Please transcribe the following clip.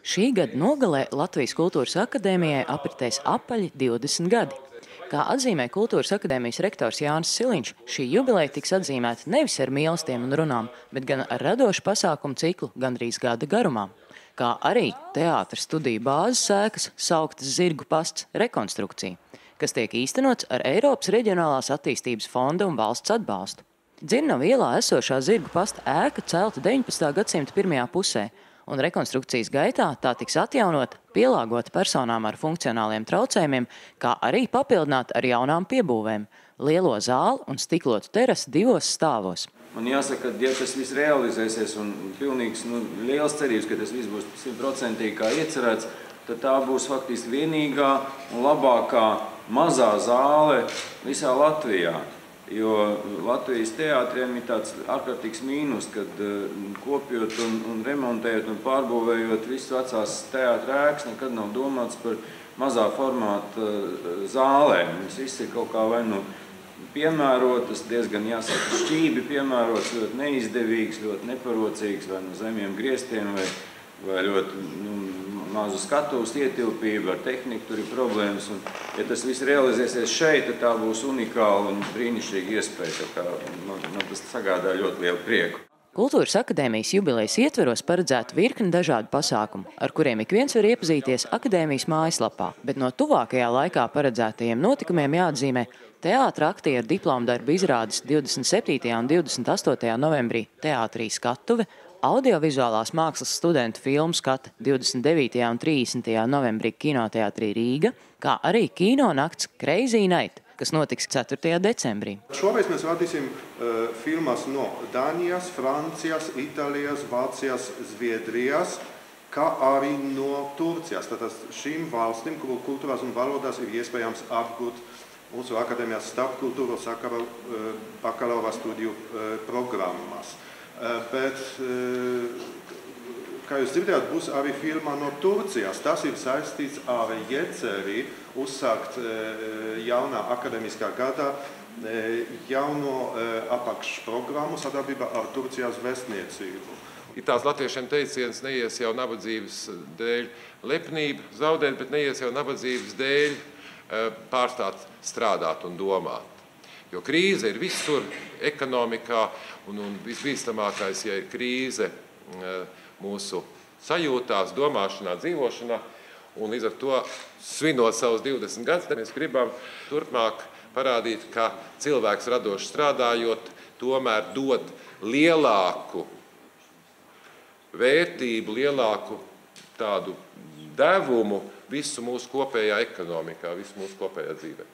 Šī gada nogalē Latvijas Kultūras akadēmijai apritēs apaļi 20 gadi. Kā atzīmē Kultūras akadēmijas rektors Jānis Siliņš, šī jubileja tiks atzīmēta nevis ar mīlestiem un runām, bet gan ar radošu pasākumu ciklu gandrīz gada garumā. Kā arī teātra studiju bāzes ēkas sauktas Zirgu pasts rekonstrukcija, kas tiek īstenots ar Eiropas Reģionālās attīstības fonda un valsts atbalstu. Dzirnavu ielā esošā Zirgu pasta ēka celta 19. gadsimta pirmajā pusē, un rekonstrukcijas gaitā tā tiks atjaunota, pielāgota personām ar funkcionāliem traucējumiem, kā arī papildināta ar jaunām piebūvēm – lielo zāli un stiklotu terasi 2 stāvos. Man jāsaka, ja tas viss realizēsies un pilnīgs, liels cerības, ka tas viss būs 100% kā iecerēts, tad tā būs faktiski vienīgā un labākā mazā zāle visā Latvijā. Jo Latvijas teātriem ir tāds ārkārtīgs mīnus, kad kopjot un remontējot un pārbūvējot visu vecās teātra ēkas, nekad nav domāts par mazā formāta zālēm. Viņas viss ir kaut kā vai piemērotas, diezgan jāsaka šķībi piemērots, ļoti neizdevīgs, ļoti neparocīgs, vai zemiem griestiem, vai ļoti mazu skatuves ietilpību, ar tehniku tur ir problēmas. Un, ja tas viss realizēsies šeit, tad tā būs unikāla un brīnišķīga iespēja. Man tas sagādā ļoti lielu prieku. Kultūras akadēmijas jubilejas ietveros paredzētu virkni dažādu pasākumu, ar kuriem ik viens var iepazīties akadēmijas mājaslapā, bet no tuvākajā laikā paredzētajiem notikumiem jāatzīmē teātra aktieru diplomdarbu izrādes 27. un 28. novembrī Teātrī Skatuve, audiovizuālās mākslas studentu filmu skata 29. un 30. novembrī Kinoteātrī Rīga, kā arī kino nakts Crazy Night, kas notiks 4. decembrī. Šoreiz mēs radīsim filmas no Dānijas, Francijas, Itālijas, Vācijas, Zviedrijas, kā arī no Turcijas. Tātad šīm valstīm, kultūrās un valodās ir iespējams apgūt mūsu akadēmijas starpkultūru sakaru bakalaura studiju programmas. Bet, kā jūs dzirdējāt, būs arī filma no Turcijas. Tas ir saistīts ar ieceri uzsākt jaunā akadēmiskā gada jauno apakšprogrammu sadarbībā ar Turcijas vēstniecību. Ir tās latviešiem teiciens, neies jau nabadzības dēļ lepnību zaudēt, bet neies jau nabadzības dēļ pārstāt strādāt un domāt. Jo krīze ir visur ekonomikā, un visbīstamākais, ja ir krīze mūsu sajūtās, domāšanā, dzīvošanā, un līdz ar to svinot savus 20 gadus, mēs gribam turpmāk parādīt, ka cilvēks radoši strādājot, tomēr dod lielāku vērtību, lielāku tādu devumu visu mūsu kopējā ekonomikā, visu mūsu kopējā dzīvē.